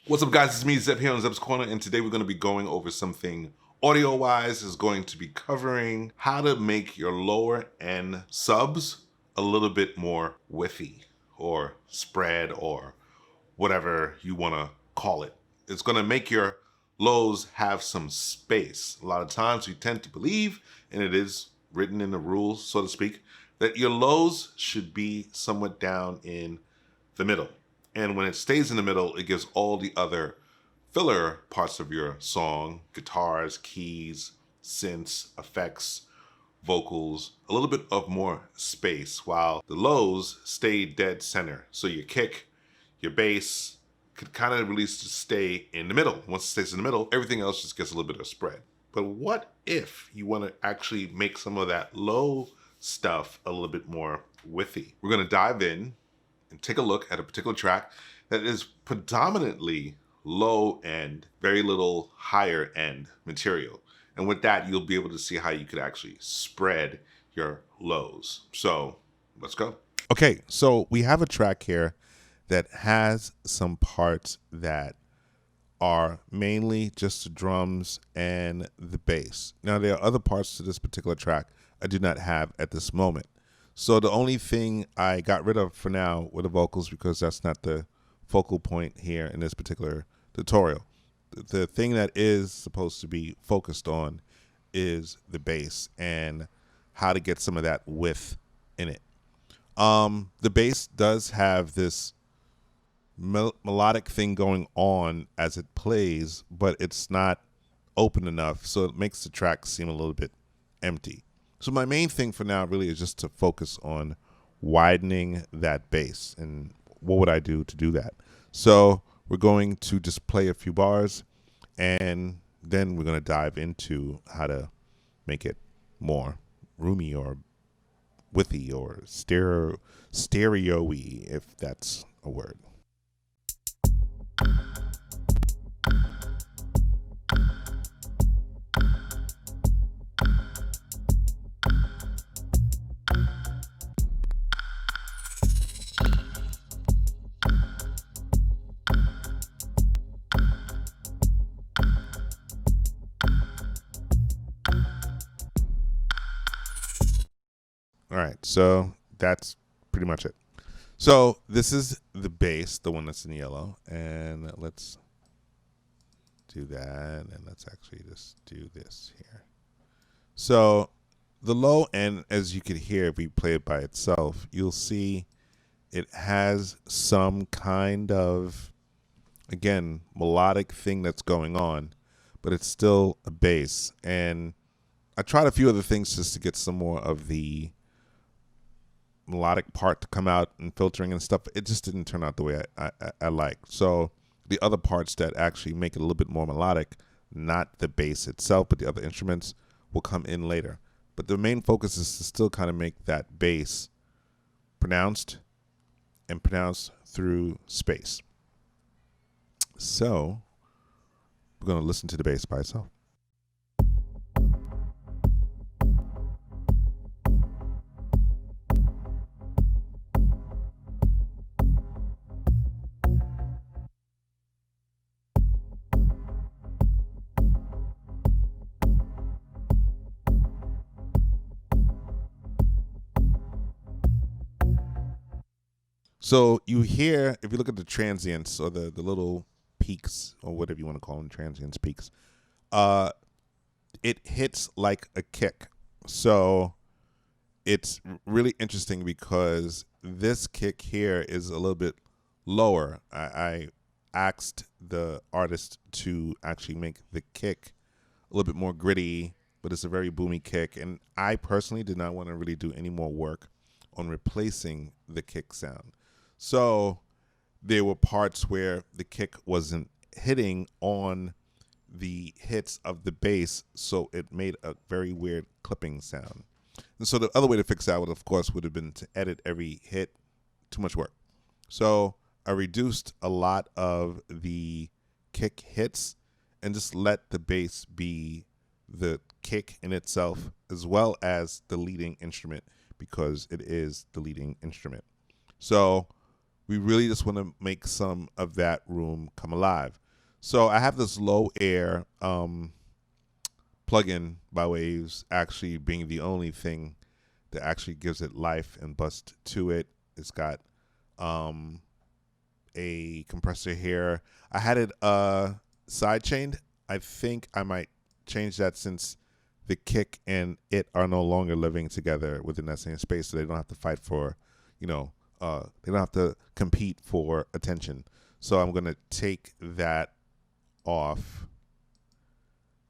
What's up, guys? It's me, Zeb, here on Zeb's Corner, and today we're going to be going over something audio-wise. Is going to be covering how to make your lower end subs a little bit more whiffy or spread or whatever you want to call it. It's going to make your lows have some space. A lot of times we tend to believe, and it is written in the rules, so to speak, that your lows should be somewhat down in the middle. And when it stays in the middle, it gives all the other filler parts of your song, guitars, keys, synths, effects, vocals, a little bit of more space, while the lows stay dead center. So your kick, your bass could kind of really just stay in the middle. Once it stays in the middle, everything else just gets a little bit of spread. But what if you want to actually make some of that low stuff a little bit more whiffy? We're going to dive in and take a look at a particular track that is predominantly low end, very little higher end material. And with that, you'll be able to see how you could actually spread your lows. So let's go. Okay, so we have a track here that has some parts that are mainly just the drums and the bass. Now, there are other parts to this particular track I do not have at this moment. So the only thing I got rid of for now were the vocals, because that's not the focal point here in this particular tutorial. The thing that is supposed to be focused on is the bass and how to get some of that width in it. The bass does have this melodic thing going on as it plays, but it's not open enough, so it makes the track seem a little bit empty. So my main thing for now really is just to focus on widening that bass. And what would I do to do that? So we're going to just play a few bars, and then we're going to dive into how to make it more roomy or withy or stereo-y, if that's a word. All right, so that's pretty much it. So this is the bass, the one that's in yellow, and let's do that, and let's actually just do this here. So the low end, as you can hear if we play it by itself, you'll see it has some kind of, again, melodic thing that's going on, but it's still a bass. And I tried a few other things just to get some more of the melodic part to come out and filtering and stuff. It just didn't turn out the way I like. So the other parts that actually make it a little bit more melodic, not the bass itself, but the other instruments, will come in later. But the main focus is to still kind of make that bass pronounced and pronounced through space. So we're going to listen to the bass by itself. So you hear, if you look at the transients or the little peaks, or whatever you want to call them, transients, peaks, it hits like a kick. So it's really interesting because this kick here is a little bit lower. I asked the artist to actually make the kick a little bit more gritty, but it's a very boomy kick. And I personally did not want to really do any more work on replacing the kick sound. So there were parts where the kick wasn't hitting on the hits of the bass, so it made a very weird clipping sound. And so the other way to fix that would, of course, would have been to edit every hit. Too much work. So I reduced a lot of the kick hits and just let the bass be the kick in itself, as well as the leading instrument, because it is the leading instrument. So we really just want to make some of that room come alive. So I have this low air plugin by Waves actually being the only thing that actually gives it life and bust to it. It's got a compressor here. I had it side chained. I think I might change that since the kick and it are no longer living together within that same space, so they don't have to fight for, they don't have to compete for attention. So I'm going to take that off.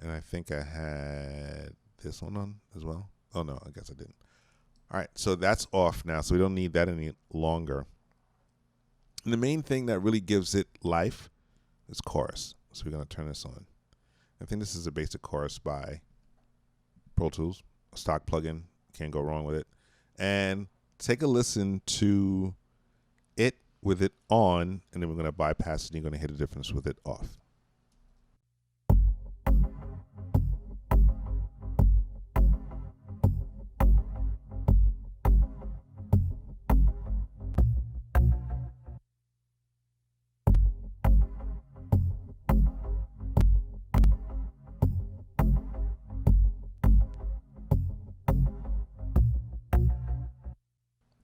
And I think I had this one on as well. Oh, no, I guess I didn't. All right, so that's off now, so we don't need that any longer. And the main thing that really gives it life is chorus. So we're going to turn this on. I think this is a basic chorus by Pro Tools, a stock plugin. Can't go wrong with it. And take a listen to it with it on, and then we're going to bypass it, and you're going to hear the difference with it off.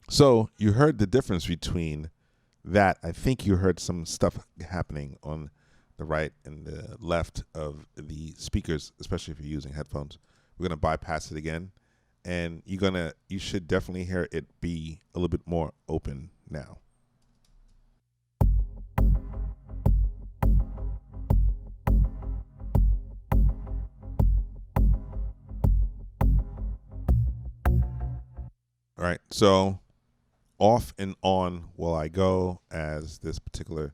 So you heard the difference between that. I think you heard some stuff happening on the right and the left of the speakers, especially if you're using headphones. We're going to bypass it again, and you should definitely hear it be a little bit more open now. All right, so off and on while I go as this particular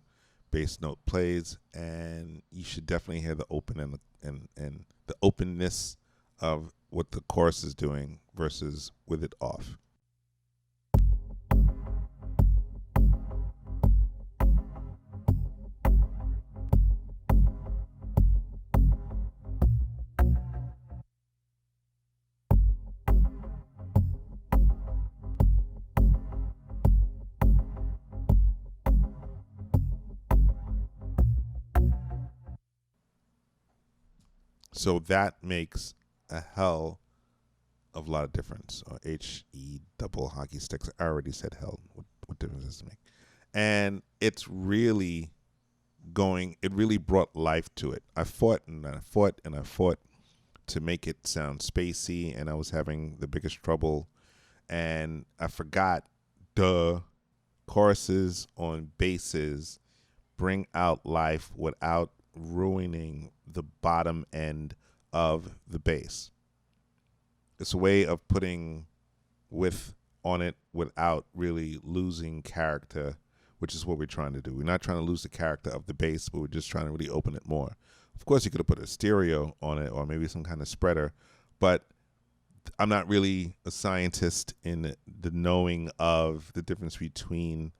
bass note plays, and you should definitely hear the open and the openness of what the chorus is doing versus with it off. So that makes a hell of a lot of difference. HE double hockey sticks. I already said hell. What difference does it make? And it's really it really brought life to it. I fought and I fought and I fought to make it sound spacey, and I was having the biggest trouble. And I forgot choruses on basses bring out life without ruining the bottom end of the bass. It's a way of putting width on it without really losing character, which is what we're trying to do. We're not trying to lose the character of the bass, but we're just trying to really open it more. Of course, you could have put a stereo on it or maybe some kind of spreader, but I'm not really a scientist in the knowing of the difference between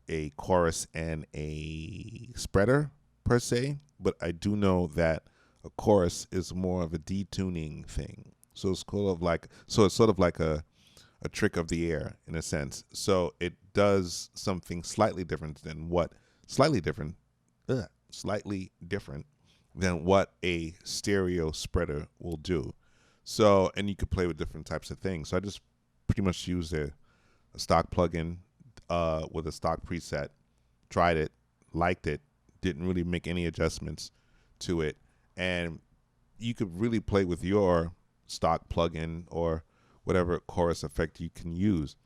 a chorus and a spreader per se, but I do know that a chorus is more of a detuning thing. So it's sort of like a trick of the air in a sense. So it does something slightly different than what a stereo spreader will do. So, and you could play with different types of things. So I just pretty much used a stock plugin with a stock preset, tried it, liked it, didn't really make any adjustments to it, and you could really play with your stock plugin or whatever chorus effect you can use.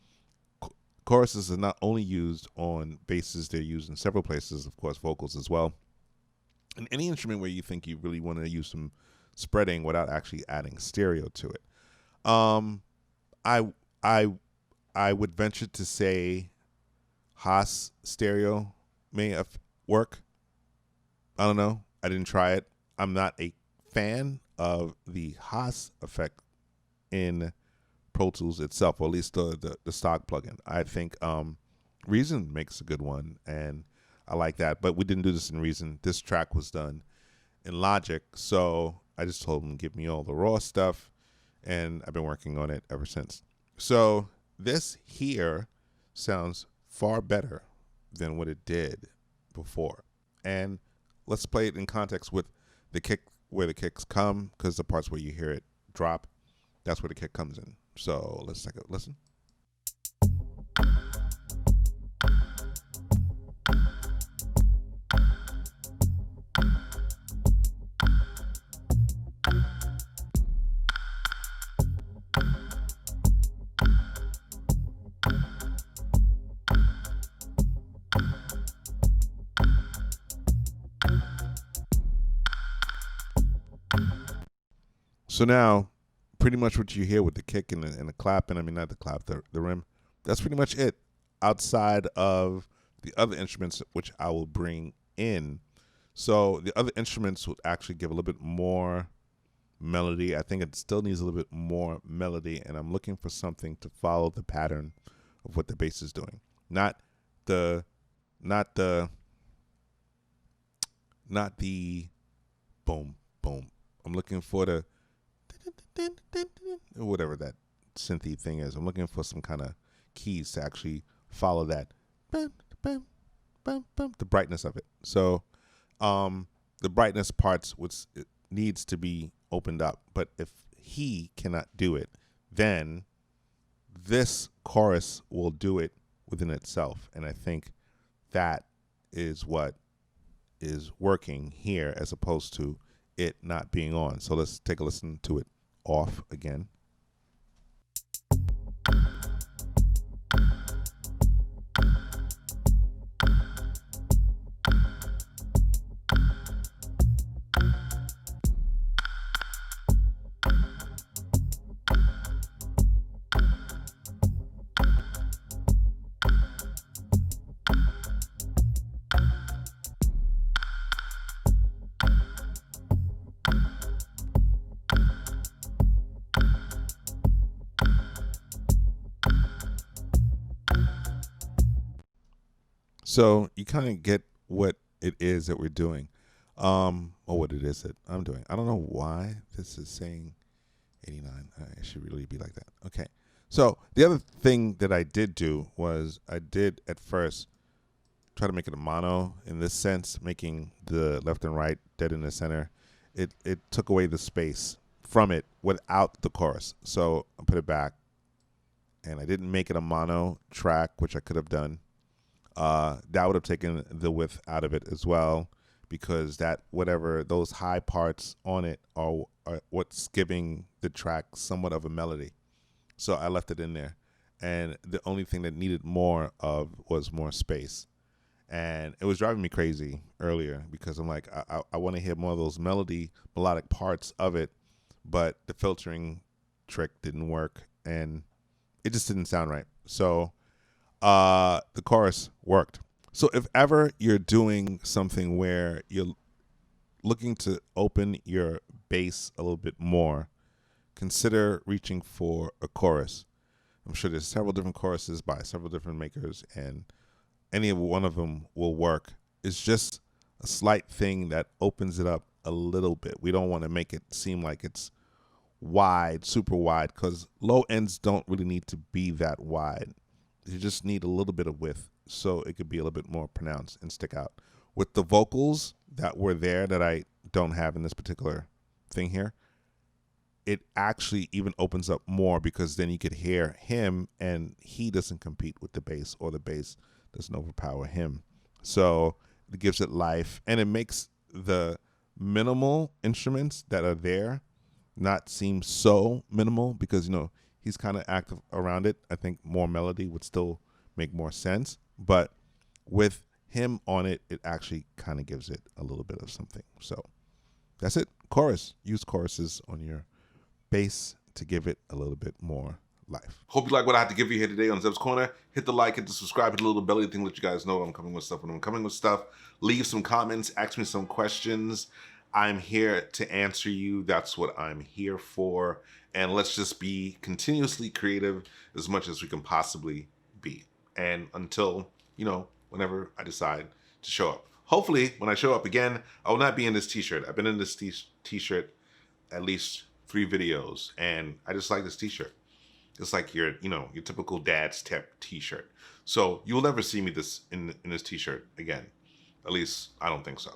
Choruses are not only used on basses, they're used in several places, of course, vocals as well. And any instrument where you think you really want to use some spreading without actually adding stereo to it. I would venture to say Haas stereo may work. I don't know. I didn't try it. I'm not a fan of the Haas effect in Pro Tools itself, or at least the stock plugin. I think Reason makes a good one, and I like that. But we didn't do this in Reason. This track was done in Logic, so I just told him to give me all the raw stuff, and I've been working on it ever since. So this here sounds far better than what it did before. And let's play it in context with the kick, where the kicks come, because the parts where you hear it drop, that's where the kick comes in. So let's take a listen. So now, pretty much what you hear with the kick and the clapping, I mean, not the clap, the rim, that's pretty much it. Outside of the other instruments, which I will bring in. So the other instruments would actually give a little bit more melody. I think it still needs a little bit more melody, and I'm looking for something to follow the pattern of what the bass is doing. Not the boom, boom. I'm looking for the whatever that synthy thing is. I'm looking for some kind of keys to actually follow that, the brightness of it. So the brightness parts, which it needs to be opened up. But if he cannot do it, then this chorus will do it within itself. And I think that is what is working here, as opposed to it not being on. So let's take a listen to it off again. So you kind of get what it is that we're doing, or what it is that I'm doing. I don't know why this is saying 89. It should really be like that. Okay. So the other thing that I did do was I did at first try to make it a mono in this sense, making the left and right dead in the center. It took away the space from it without the chorus. So I put it back, and I didn't make it a mono track, which I could have done. That would have taken the width out of it as well, because that whatever those high parts on it are what's giving the track somewhat of a melody. So I left it in there, and the only thing that needed more of was more space. And it was driving me crazy earlier, because I'm like, I want to hear more of those melodic parts of it, but the filtering trick didn't work, and it just didn't sound right. So the chorus worked. So if ever you're doing something where you're looking to open your bass a little bit more, consider reaching for a chorus. I'm sure there's several different choruses by several different makers, and any one of them will work. It's just a slight thing that opens it up a little bit. We don't want to make it seem like it's wide, super wide, because low ends don't really need to be that wide. You just need a little bit of width, so it could be a little bit more pronounced and stick out. With the vocals that were there that I don't have in this particular thing here, it actually even opens up more, because then you could hear him, and he doesn't compete with the bass, or the bass doesn't overpower him. So it gives it life, and it makes the minimal instruments that are there not seem so minimal, because, he's kind of active around it. I think more melody would still make more sense, but with him on it, it actually kind of gives it a little bit of something. So that's it. Chorus. Use choruses on your bass to give it a little bit more life. Hope you like what I had to give you here today on Zeb's Corner. Hit the like, hit the subscribe, hit the little belly thing, let you guys know I'm coming with stuff when I'm coming with stuff. Leave some comments, ask me some questions. I'm here to answer you. That's what I'm here for. And let's just be continuously creative as much as we can possibly be. And until, whenever I decide to show up. Hopefully, when I show up again, I will not be in this t-shirt. I've been in this t-shirt at least 3 videos, and I just like this t-shirt. It's like your, your typical dad's t-shirt. So you'll never see me in this t-shirt again. At least I don't think so.